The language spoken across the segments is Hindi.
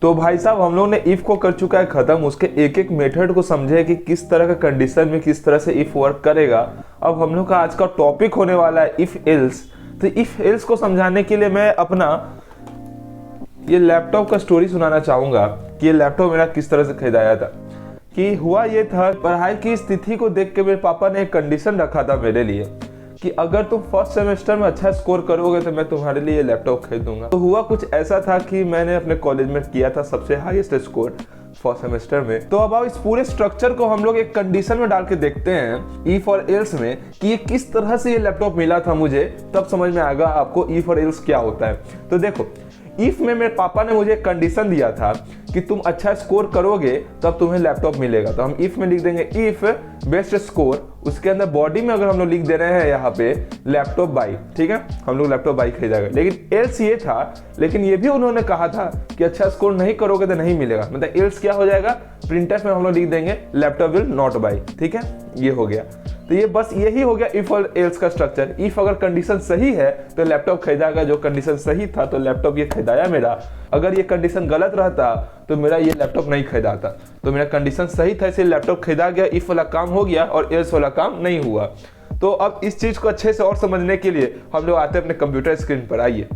तो भाई साहब हम लोग ने इफ को कर चुका है खत्म, उसके एक एक मेथड को समझे कि किस तरह का कंडीशन में किस तरह से इफ वर्क करेगा। अब हम लोग का आज का टॉपिक होने वाला है इफ एल्स। तो इफ एल्स को समझाने के लिए मैं अपना ये लैपटॉप का स्टोरी सुनाना चाहूंगा कि ये लैपटॉप मेरा किस तरह से खरीदाया था। कि हुआ ये था, पढ़ाई की स्थिति को देख के मेरे पापा ने एक कंडीशन रखा था मेरे लिए कि अगर तुम फर्स्ट सेमेस्टर में अच्छा स्कोर करोगे तो मैं तुम्हारे लिए लैपटॉप खरीद दूंगा। तो हुआ कुछ ऐसा था कि मैंने अपने कॉलेज में किया था सबसे हाईएस्ट स्कोर फर्स्ट सेमेस्टर में। तो अब इस पूरे स्ट्रक्चर को हम लोग एक कंडीशन में डाल के देखते हैं इफ और एल्स में कि ये किस तरह से ये लैपटॉप मिला था मुझे, तब समझ में आएगा आपको इफ और एल्स क्या होता है। तो देखो, इफ में मेरे पापा ने मुझे एक कंडीशन दिया था कि तुम अच्छा स्कोर करोगे तब तुम्हें लैपटॉप मिलेगा। तो हम इफ में लिख देंगे इफ बेस्ट स्कोर, उसके अंदर बॉडी में अगर हम लोग लिख दे रहे हैं यहाँ पे लैपटॉप बाई, ठीक है, हम लोग लैपटॉप बाई खरीदेंगे। लेकिन एल्स ये था, लेकिन ये भी उन्होंने कहा था कि अच्छा स्कोर नहीं करोगे तो नहीं मिलेगा। मतलब एल्स क्या हो जाएगा, प्रिंटर में हम लोग लिख देंगे लैपटॉप विल नॉट बाई, ठीक है, ये हो गया। तो ये बस यही हो गया इफ और एल्स का स्ट्रक्चर। इफ अगर कंडीशन सही है तो लैपटॉप खरीदागा, जो कंडीशन सही था तो लैपटॉप ये खरीदाया मेरा। अगर ये कंडीशन गलत रहता तो मेरा ये लैपटॉप नहीं खरीदाता। तो मेरा कंडीशन सही था इसलिए लैपटॉप खरीदा गया, इफ वाला काम हो गया और एल्स वाला काम नहीं हुआ। तो अब इस चीज को अच्छे से और समझने के लिए हम लोग आते हैं अपने कंप्यूटर स्क्रीन पर। आइए,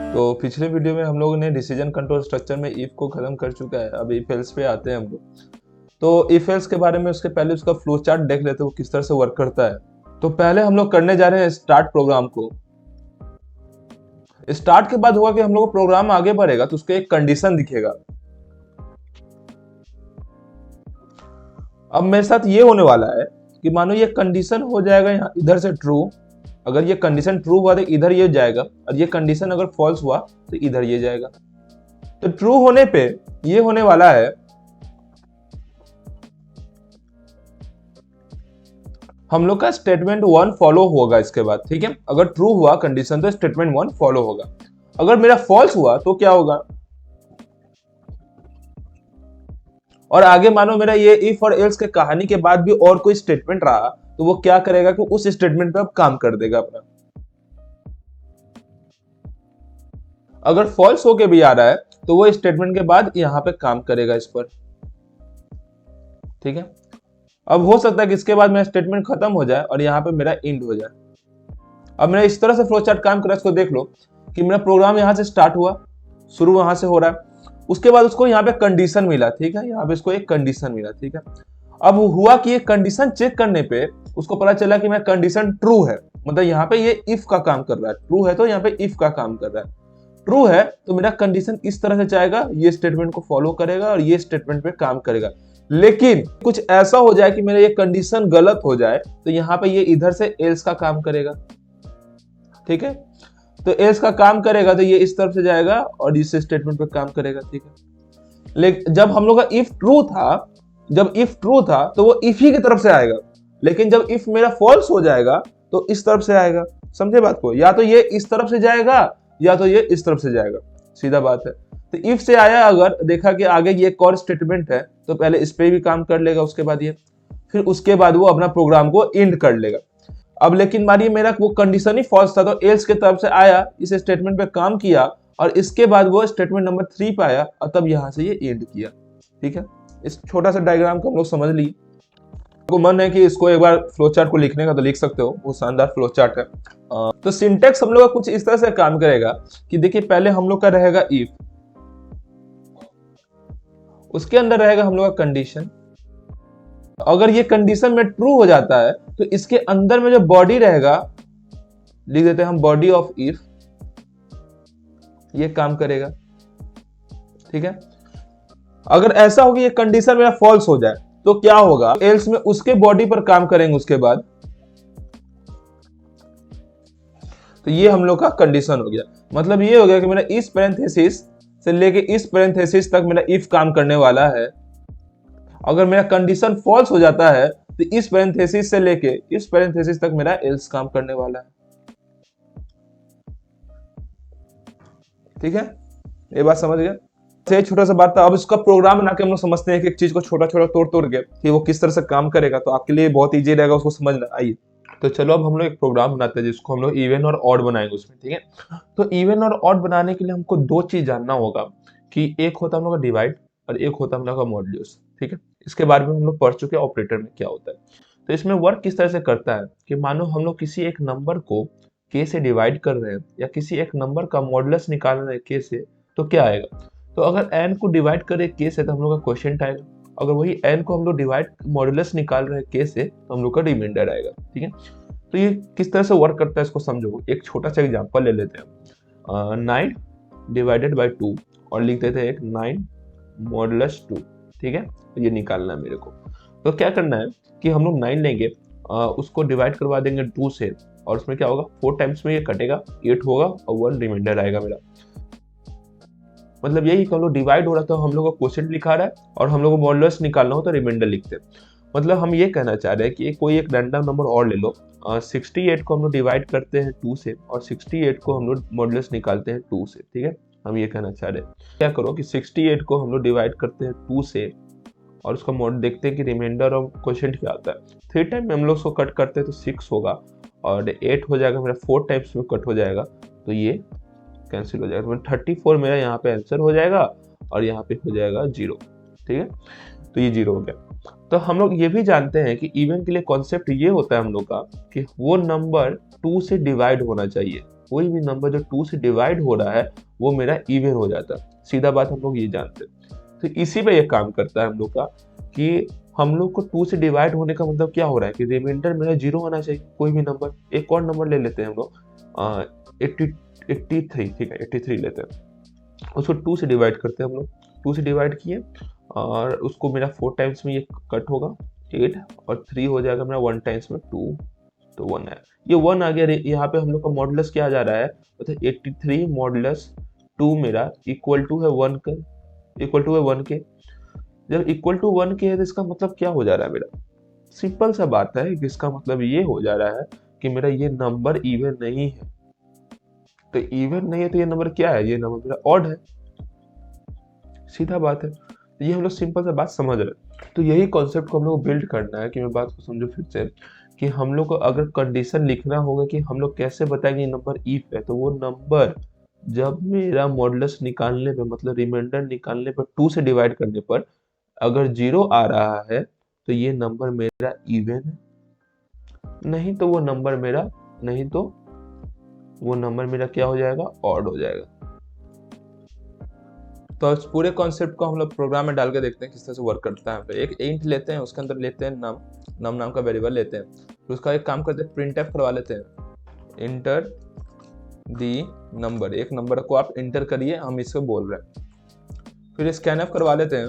तो पिछले वीडियो में हम लोगों ने डिसीजन कंट्रोल स्ट्रक्चर में इफ को खत्म कर चुका है। अब इफ एल्स पे आते हैं हम लोग। तो इफ एल्स के बारे में उसके पहले उसका फ्लो चार्ट देख लेते हैं वो किस तरह से वर्क करता है। तो पहले हम लोग करने जा रहे हैं स्टार्ट प्रोग्राम को। स्टार्ट के बाद होगा कि हम लोग प्रोग्राम आगे बढ़ेगा तो उसका एक कंडीशन दिखेगा। अब मेरे साथ ये होने वाला है कि मानो ये कंडीशन हो जाएगा यहाँ इधर से ट्रू। अगर ये कंडीशन ट्रू हुआ तो इधर ये जाएगा, और ये कंडीशन अगर फॉल्स हुआ तो इधर ये जाएगा। तो ट्रू होने पे ये होने वाला है, हम लोग का स्टेटमेंट 1 फॉलो होगा इसके बाद, ठीक है। अगर ट्रू हुआ कंडीशन तो स्टेटमेंट 1 फॉलो होगा। अगर मेरा फॉल्स हुआ तो क्या होगा, और आगे मानो मेरा ये इफ और एल्स के कहानी के बाद भी और कोई स्टेटमेंट रहा तो वो क्या करेगा कि उस स्टेटमेंट पे अब काम कर देगा अपना। अगर फॉल्स होके भी आ रहा है तो वो स्टेटमेंट के बाद यहां पे काम करेगा इस पर, ठीक है। अब हो सकता है कि इसके बाद मेरा स्टेटमेंट खत्म हो जाए और यहाँ पे मेरा एंड हो जाए। अब मेरा इस तरह से फ्लो चार्ट काम कर रहा है। इसको देख लो कि मेरा प्रोग्राम यहाँ से स्टार्ट हुआ, शुरू वहां से हो रहा है। उसके बाद उसको यहाँ पे कंडीशन मिला, ठीक है, यहाँ पे इसको एक कंडीशन मिला, ठीक है। अब हुआ कि ये कंडीशन चेक करने पे उसको पता चला कि मेरा कंडीशन ट्रू है, मतलब यहाँ पे ये इफ का काम कर रहा है। ट्रू है तो यहाँ पे इफ का काम कर रहा है। ट्रू है तो मेरा कंडीशन इस तरह से जाएगा, ये स्टेटमेंट को फॉलो करेगा और ये स्टेटमेंट पे काम करेगा। लेकिन कुछ ऐसा हो जाए कि मेरा ये कंडीशन गलत हो जाए तो यहाँ पे ये इधर से एल्स का काम करेगा, ठीक है। तो एल्स का काम करेगा तो ये इस तरफ से जाएगा और इस स्टेटमेंट पे काम करेगा, ठीक है। लेकिन जब हम लोग का इफ ट्रू था तो वो इफ ही की तरफ से आएगा। लेकिन जब इफ मेरा फॉल्स हो जाएगा तो इस तरफ से आएगा। समझे बात को, या तो ये इस तरफ से जाएगा या तो ये इस तरफ से जाएगा, सीधा बात है। तो इफ से आया, अगर देखा कि आगे ये एक और स्टेटमेंट है तो पहले इस पे भी काम कर लेगा, उसके बाद ये, फिर उसके बाद वो अपना प्रोग्राम को एंड कर लेगा। अब लेकिन मानिए मेरा वो कंडीशन ही फॉल्स था तो एल्स के तरफ से आया, इस स्टेटमेंट पे काम किया और इसके बाद वो स्टेटमेंट नंबर 3 पे आया और तब यहां से ये एंड किया, ठीक है। इस छोटा सा डायग्राम को हम लोग समझ लिए। आपको मन है कि इसको एक बार फ्लो चार्ट को लिखने का तो लिख सकते हो, वो शानदार फ्लो चार्ट है। तो सिंटेक्स हम लोग का कुछ इस तरह से काम करेगा कि देखिए पहले हम लोग का रहेगा इफ, उसके अंदर रहेगा हम लोग का कंडीशन। अगर ये कंडीशन में ट्रू हो जाता है तो इसके अंदर में जो बॉडी रहेगा, लिख देते हैं हम बॉडी ऑफ इफ, ये काम करेगा, ठीक है। अगर ऐसा हो कि ये कंडीशन मेरा फॉल्स हो जाए तो क्या होगा, एल्स में उसके बॉडी पर काम करेंगे उसके बाद। तो ये हम लोग का कंडीशन हो गया। मतलब ये हो गया कि मेरा इस पैरेंथेसिस से लेके इस पैरेंथेसिस तक मेरा इफ काम करने वाला है। अगर मेरा कंडीशन फॉल्स हो जाता है तो इस पैरेंथेसिस से लेके इस पैरेंथेसिस तक मेरा एल्स काम करने वाला है, ठीक है। ये बात समझ गए। ये छोटा सा बात था। अब इसका प्रोग्राम बना के हम लोग समझते हैं कि एक चीज को छोटा छोटा तोड़ तोड़ के कि वो किस तरह से काम करेगा, तो आपके लिए बहुत ईजी रहेगा उसको समझना। आइए, तो चलो अब हम लोग एक प्रोग्राम बनाते हैं जिसको हम लोग इवन और ऑड बनाएंगे उसमें, ठीक है। तो इवन और ऑड बनाने के लिए हमको दो चीज जानना होगा कि एक होता है हम लोग का डिवाइड और एक होता है हम लोग का मॉड्यूलस, ठीक है। इसके बारे में हम लोग पढ़ चुके हैं ऑपरेटर में क्या होता है। तो इसमें वर्क किस तरह से करता है कि मानो हम लोग किसी एक नंबर को के से डिवाइड कर रहे हैं या किसी एक नंबर का मॉडुलस निकाल रहे हैं के से, तो क्या आएगा। तो अगर एन को डिवाइड करें के से तो हम लोग का क्वेश्चन आएगा। अगर वही एन को हम लोग डिवाइड मॉडुलस निकाल रहे हैं के से तो हम लोग का रिमाइंडर आएगा, ठीक है। तो ये किस तरह से वर्क करता है इसको समझो। एक छोटा सा एग्जांपल ले लेते हैं, 9 डिवाइडेड बाई 2 और लिख देते हैं एक 9 मॉडुलस 2, ठीक है। तो ये निकालना है मेरे को। तो क्या करना है कि हम लोग 9 लेंगे, उसको डिवाइड करवा देंगे 2 से और उसमें क्या होगा 4 टाइम्स में ये कटेगा, 8 होगा और 1 रिमाइंडर आएगा मेरा। मतलब यही कि हम लोग डिवाइड हो रहा था हम लोग का क्वोशिएंट लिखा रहा है और हम लोग को मॉडुलस निकालना हो तो रिमाइंडर लिखते हैं। मतलब हम ये कहना चाह रहे हैं कि कोई एक रैंडम नंबर और ले लो, 68 को हम लोग डिवाइड करते हैं 2 से और 68 को हम लोग मॉडुलस निकालते हैं 2 से, ठीक है। हम ये कहना चाह रहे हैं क्या करो कि 68 को हम लोग डिवाइड करते हैं 2 से और उसका मॉड देखते हैं कि रिमाइंडर और क्वोशिएंट क्या आता है। 3 टाइम में हम लोग उसको कट करते हैं तो 6 होगा और 8 हो जाएगा मेरा, 4 टाइम्स में कट हो जाएगा तो ये कैंसिल हो जाएगा। तो 34 मेरा यहाँ पे आंसर हो जाएगा और यहाँ पे हो जाएगा 0, ठीक है। तो ये 0 हो गया। तो हम लोग ये भी जानते हैं कि इवन के लिए कॉन्सेप्ट ये होता है हम लोग का कि वो नंबर 2 से डिवाइड होना चाहिए। कोई भी नंबर जो 2 से डिवाइड हो रहा है वो मेरा इवन हो जाता है। सीधा बात हम लोग ये जानते हैं। तो इसी पे ये काम करता है हम लोग का कि हम लोग को 2 से डिवाइड होने का मतलब क्या हो रहा है कि रिमाइंडर मेरा 0 होना चाहिए कोई भी नंबर। एक और नंबर ले लेते हैं हम लोग 83, ठीक है 83 लेते हैं, उसको 2 से डिवाइड करते हैं हम लोग। 2 से डिवाइड किए और उसको मेरा 4 टाइम्स में ये कट होगा 8 और 3 हो जाएगा मेरा 1 टाइम्स में 2, तो 1 है। ये 1 आ गया। यहाँ पे हम लोग का मॉडुलस क्या जा रहा है, मतलब 83 मॉडुलस 2 मेरा इक्वल टू है 1 का, इक्वल टू है 1 के। जब इक्वल टू 1 के है तो इसका मतलब क्या हो जा रहा है मेरा, सिंपल सा बात है कि इसका मतलब ये हो जा रहा है कि मेरा ये नंबर इवन नहीं है। तो इवन नहीं है तो ये नंबर क्या है, ये नंबर मेरा ऑड है। सीधा बात है। तो ये हम लोग सिंपल सा बात समझ रहे हैं। तो यही कॉन्सेप्ट को हम लोग बिल्ड करना है कि मैं बात को समझो फिर से कि हम लोग को अगर कंडीशन लिखना होगा कि हम लोग कैसे बताएंगे ये नंबर इफ है, तो वो नंबर जब मेरा मॉडुलस निकालने पे मतलब रिमाइंडर निकालने पर 2 से डिवाइड करने पर अगर 0 आ रहा है तो ये नंबर मेरा इवन है, नहीं तो वो नंबर मेरा क्या हो जाएगा, ऑड हो जाएगा। तो इस पूरे कॉन्सेप्ट को हम लोग प्रोग्राम में डाल के देखते हैं किस तरह से वर्क करता है। एक इंट लेते हैं, उसके अंदर लेते हैं नम नाम का वेरिएबल लेते हैं, तो उसका एक काम करते हैं प्रिंटफ करवा लेते हैं, इंटर दी नंबर। एक नंबर को आप इंटर करिए, हम इसको बोल रहे हैं। फिर स्कैनफ करवा लेते हैं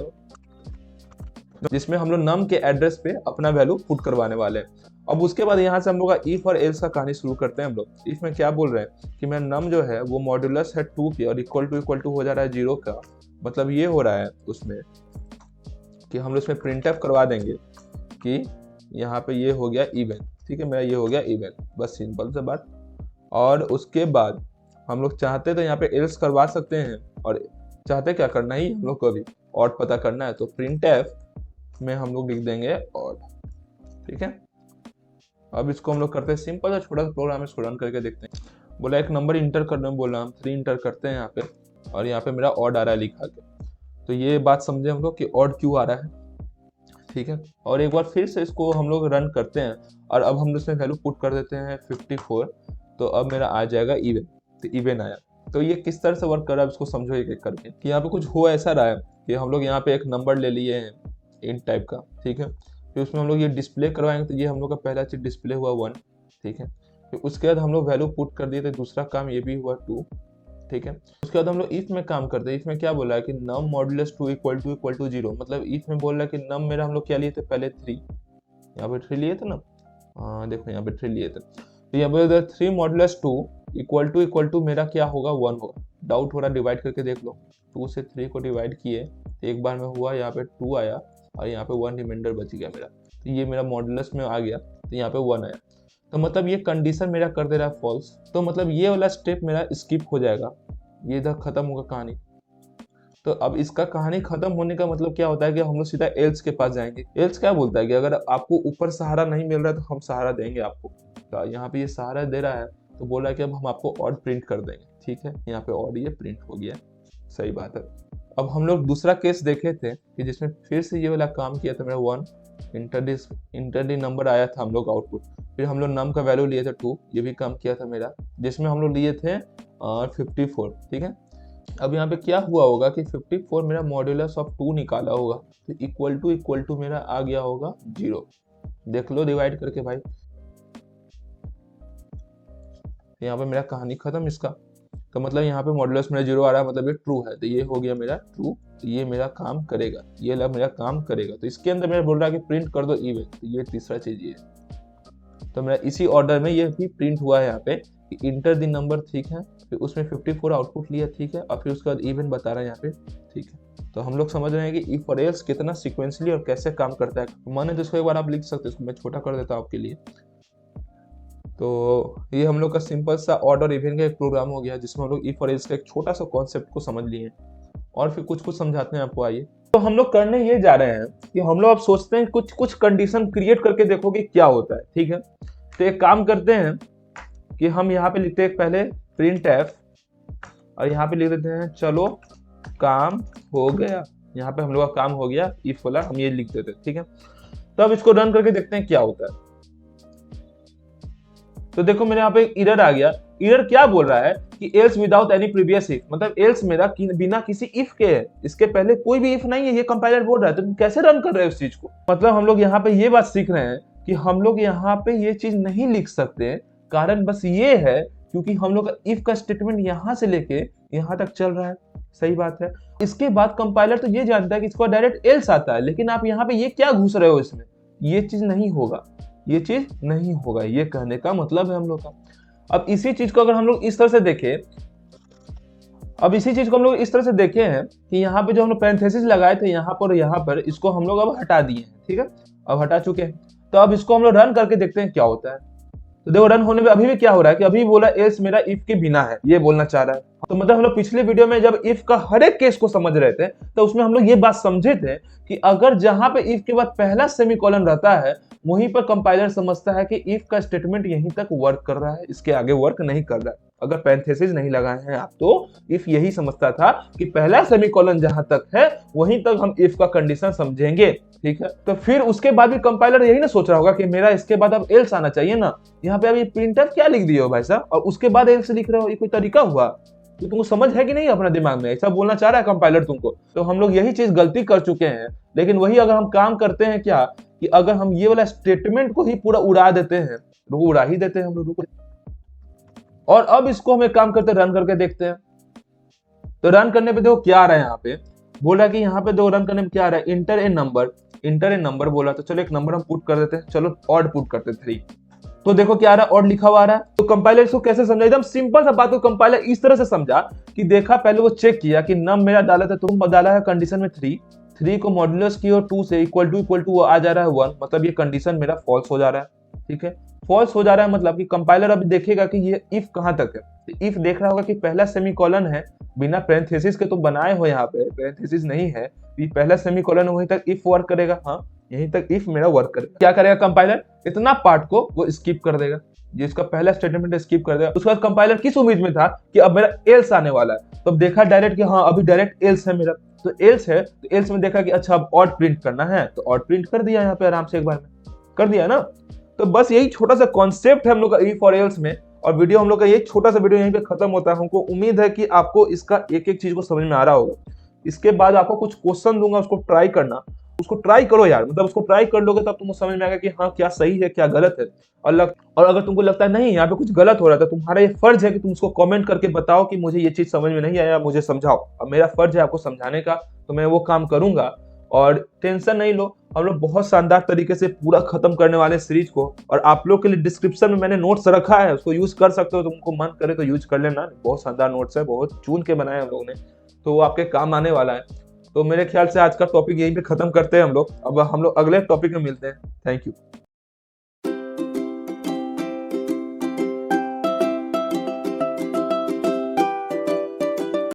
जिसमें हम लोग नम के एड्रेस पे अपना वैल्यू पुट करवाने वाले हैं। अब उसके बाद यहाँ से हम लोग का इफ और एल्स का कहानी शुरू करते हैं। हम लोग इफ में क्या बोल रहे हैं कि मेरा नम जो है वो मॉडुलस है 2 के और इक्वल टू हो जा रहा है 0 का। मतलब ये हो रहा है उसमें कि हम लोग इसमें प्रिंटफ करवा देंगे कि यहाँ पे ये हो गया इवन, ठीक है, मेरा ये हो गया इवन, बस सिंपल सा बात। और उसके बाद हम लोग चाहते तो यहाँ पे एल्स करवा सकते हैं और चाहते क्या करना ही हम लोग को अभी ऑड पता करना है, तो प्रिंटफ में हम लोग लिख देंगे ऑड, ठीक है। अब इसको हम लोग करते हैं सिंपल सा छोटा सा प्रोग्राम, इसको रन करके देखते हैं। बोला एक नंबर इंटर करने में, बोला हम 3 इंटर करते हैं यहाँ पे और यहाँ पे मेरा ऑड आ रहा है लिखा के। तो ये बात समझे हम लोग कि ऑड क्यों आ रहा है, ठीक है। और एक बार फिर से इसको हम लोग रन करते हैं और अब हम इसमें वैल्यू पुट कर देते हैं 54, तो अब मेरा आ जाएगा इवन। तो इवन आया। तो ये किस तरह से वर्क कर रहा है इसको समझो एक एक करके कि यहाँ पे कुछ हो ऐसा रहा है कि हम लोग यहाँ पे एक नंबर ले लिए हैं इंट टाइप का, ठीक है। फिर उसमें हम लोग ये डिस्प्ले करवाएंगे, तो ये हम लोग का पहला चीज डिस्प्ले हुआ 1, ठीक है। फिर उसके बाद हम लोग वैल्यू पुट कर दिए, तो दूसरा काम ये भी हुआ 2, ठीक है। उसके बाद हम लोग इफ में काम करते हैं। इफ में क्या बोला है कि नम मॉडुलस 2 इक्वल टू 0। मतलब इफ में बोल रहा है कि नम मेरा हम लोग क्या लिए थे पहले 3, यहाँ पे 3 लिए थे ना, हाँ देखो यहाँ पे 3 लिए थे। तो यहाँ पे 3 मॉडुलस 2 इक्वल टू मेरा क्या होगा 1 होगा। डाउट हो रहा डिवाइड करके देख लो, 2 से 3 को डिवाइड किए तो एक बार में हुआ यहाँ पे 2 आया और यहाँ पे 1 रिमाइंडर बच गया मेरा। तो ये मेरा मॉडुलस में आ गया, तो यहाँ पे 1 आया। तो मतलब ये कंडीशन मेरा कर दे रहा है फॉल्स, तो मतलब ये वाला स्टेप मेरा स्किप हो जाएगा, ये इधर खत्म होगा कहानी। तो अब इसका कहानी खत्म होने का मतलब क्या होता है कि हम लोग सीधा एल्स के पास जाएंगे। एल्स क्या बोलता है कि अगर आपको ऊपर सहारा नहीं मिल रहा है तो हम सहारा देंगे आपको, तो यहाँ पे ये सारा दे रहा है, तो बोल रहा है कि अब हम आपको ऑड प्रिंट कर देंगे। ठीक है, यहाँ पे ऑड ये प्रिंट हो गया, सही बात है। अब हम लोग दूसरा केस देखे थे कि जिसमें फिर से ये वाला काम किया था, मेरा 1 इंटर दी नंबर आया था हम लोग आउटपुट, फिर हम लोग नम का वैल्यू लिए थे 2, ये भी काम किया था मेरा, जिसमें हम लोग लिए थे 54। ठीक है, अब यहाँ पे क्या हुआ होगा कि 54 मेरा मॉड्यूलस ऑफ 2 निकाला होगा, तो इक्वल टू मेरा आ गया होगा 0। देख लो डिवाइड करके भाई, यहाँ पे मेरा कहानी खत्म इसका। तो मतलब यहाँ पे मॉड्यूलस मेरा 0 आ रहा है, मतलब ये ट्रू है, तो ये हो गया मेरा ट्रू, तो ये मेरा काम करेगा, ये लग मेरा काम करेगा। तो इसके अंदर मेरा बोल रहा है कि प्रिंट कर दो इवन, तो ये तीसरा चीज ये है। तो मेरा इसी ऑर्डर में ये भी प्रिंट हुआ है यहाँ पे कि इंटर द नंबर, ठीक है, फिर उसमें 54 आउटपुट लिया, ठीक है, और फिर उसके बाद इवन बता रहा है यहाँ पे। ठीक है, तो हम लोग समझ रहे हैं कि इफ और एल्स कितना सिक्वेंसली और कैसे काम करता है। माने तो इसको एक बार आप लिख सकते हैं, इसको मैं छोटा कर देता हूँ आपके लिए। तो ये हम लोग का सिंपल सा ऑड और इवन का एक प्रोग्राम हो गया, जिसमें हम लोग इफ और एल्स का एक छोटा सा कॉन्सेप्ट को समझ लिए और फिर कुछ समझाते हैं आपको। आइए, तो हम लोग करने ये जा रहे हैं कि हम लोग अब सोचते हैं कुछ कंडीशन क्रिएट करके देखो कि क्या होता है। ठीक है, तो एक काम करते हैं कि हम यहाँ पे लिखते हैं पहले प्रिंट एफ, और यहाँ पे लिख देते हैं चलो काम हो गया। यहाँ पे हम लोग का काम हो गया, इफ वाला हम ये लिख देते हैं। ठीक है, तो अब इसको रन करके देखते हैं क्या होता है। तो देखो मेरे यहाँ पे एक एरर आ गया। एरर क्या बोल रहा है कि else without any previous if, मतलब एल्स मेरा बिना किसी इफ के है, इसके पहले कोई भी इफ नहीं है, ये कंपाइलर बोल रहा है। तो तुम कैसे रन कर रहे हो इस चीज को? मतलब हम लोग यहाँ पे ये बात सीख रहे हैं कि हम लोग यहाँ पे ये चीज नहीं लिख सकते, कारण बस ये है क्योंकि हम लोग का इफ का स्टेटमेंट यहाँ से लेके यहाँ तक चल रहा है। सही बात है। इसके बाद कंपाइलर तो ये जानता है कि इसको डायरेक्ट एल्स आता है, लेकिन आप यहाँ पे ये क्या घुस रहे हो इसमें, ये चीज नहीं होगा, ये चीज नहीं होगा, ये कहने का मतलब है हम लोग का। अब इसी चीज को अगर हम लोग इस तरह से देखें, हैं कि यहाँ पे जो हम लोग पैरेंथेसिस लगाए थे यहाँ पर और यहाँ पर, इसको हम लोग अब हटा दिए हैं। ठीक है, अब हटा चुके हैं। तो अब इसको हम लोग रन करके देखते हैं क्या होता है। तो देखो रन होने में अभी भी क्या हो रहा है कि अभी बोला एल्स मेरा इफ के बिना है, ये बोलना चाह रहा है। तो मतलब हम लोग पिछले वीडियो में जब इफ का हर एक केस को समझ रहे थे, तो उसमें हम लोग ये बात समझे थे कि अगर जहां पे इफ के बाद पहला सेमीकोलन रहता है, वहीं पर कंपाइलर समझता है कि इफ का स्टेटमेंट यहीं तक वर्क कर रहा है, इसके आगे वर्क नहीं कर रहा है। अगर पैरेंथेसिस नहीं लगाए हैं आप, तो इफ यही समझता था कि पहला सेमीकोलन जहां तक है वहीं तक हम इफ का कंडीशन समझेंगे। ठीक है, तो फिर उसके बाद भी कंपाइलर यही ना सोच रहा होगा कि मेरा इसके बाद अब एल्स आना चाहिए ना। यहाँ पे अब ये प्रिंटफ क्या लिख दिए हो भाई साहब, और उसके बाद एल्स लिख रहे हो, ये कोई तरीका हुआ? तो तुमको समझ है कि नहीं अपना दिमाग में? ऐसा बोलना चाह रहा है कंपाइलर तुमको। तो हम लोग यही चीज गलती कर चुके हैं। लेकिन वही अगर हम काम करते हैं क्या कि अगर हम ये वाला स्टेटमेंट को ही पूरा उड़ा देते हैं, तो उड़ा ही देते हैं हम लोग। और अब इसको हम एक काम करते हैं, रन करके देखते हैं। तो रन करने पे देखो क्या आ रहा है, यहाँ पे बोला कि यहाँ पे देखो रन करने में क्या आ रहा है, इंटर ए नंबर बोला। तो चलो एक नंबर हम पुट कर देते हैं, चलो ऑड पुट करते हैं 3। तो देखो क्या आ रहा है, ऑड लिखा हुआ आ रहा है। तो कंपाइलर इसको कैसे समझा? एकदम सिंपल सा बात को कंपाइलर इस तरह से समझा कि देखा, पहले वो चेक किया कि नम मेरा डाला था, तुम डाला है कंडीशन में 3 को मॉड्यूलस की और 2 से इक्वल टू वो आ जा रहा है 1, मतलब ये कंडीशन मेरा फॉल्स हो जा रहा है। ठीक है, फॉल्स हो जा रहा है मतलब कि कंपाइलर अभी देखेगा कि ये इफ कहां तक है। तो इफ देख रहा होगा कि पहला सेमीकोलन है, बिना पैरेंथेसिस के तो बनाए हो, यहाँ पे पैरेंथेसिस नहीं है, ये पहला सेमीकोलन वहीं तक इफ वर्क करेगा। हाँ, यहीं तक इफ मेरा वर्क करेगा। क्या करेगा कंपाइलर? इतना पार्ट को वो स्किप कर देगा, जिसका पहला स्टेटमेंट स्किप कर देगा। उसके बाद कंपाइलर किस उम्मीद में था कि अब मेरा एल्स आने वाला है, तो अब देखा डायरेक्ट कि हाँ अभी डायरेक्ट एल्स है मेरा। तो एल्स है, तो एल्स में देखा कि अच्छा अब ऑड प्रिंट करना है, तो ऑड प्रिंट कर दिया यहाँ पे आराम से, एक बार में कर दिया ना। तो बस यही छोटा सा कॉन्सेप्ट है हम लोग का इफ और एल्स में, और वीडियो हम लोग का ये छोटा सा वीडियो यहीं पे खत्म होता है। हमको उम्मीद है कि आपको इसका एक एक चीज को समझ में आ रहा होगा। इसके बाद आपको कुछ क्वेश्चन दूंगा, उसको ट्राई करना, उसको ट्राई करो यार, मतलब उसको ट्राई कर लोगे तब तुमको समझ में आएगा कि हाँ क्या सही है क्या गलत है। और अगर तुमको लगता है नहीं यहाँ पे कुछ गलत हो रहा था, तुम्हारा ये फर्ज है कि तुम उसको कमेंट करके बताओ कि मुझे ये चीज समझ में नहीं आया, मुझे समझाओ। अब मेरा फर्ज है आपको समझाने का, तो मैं वो काम करूंगा। और टेंशन नहीं लो, हम लोग बहुत शानदार तरीके से पूरा खत्म करने वाले सीरीज को। और आप लोग के लिए डिस्क्रिप्शन में मैंने नोट्स रखा है, उसको यूज कर सकते हो, तुमको मन करे तो यूज कर लेना। बहुत शानदार नोट्स है, बहुत चुन के बनाए हम लोगों ने, तो वो आपके काम आने वाला है। तो मेरे ख्याल से आज का टॉपिक यहीं पे खत्म करते हैं हम लोग। अब हम लोग अगले टॉपिक में मिलते हैं। Thank you.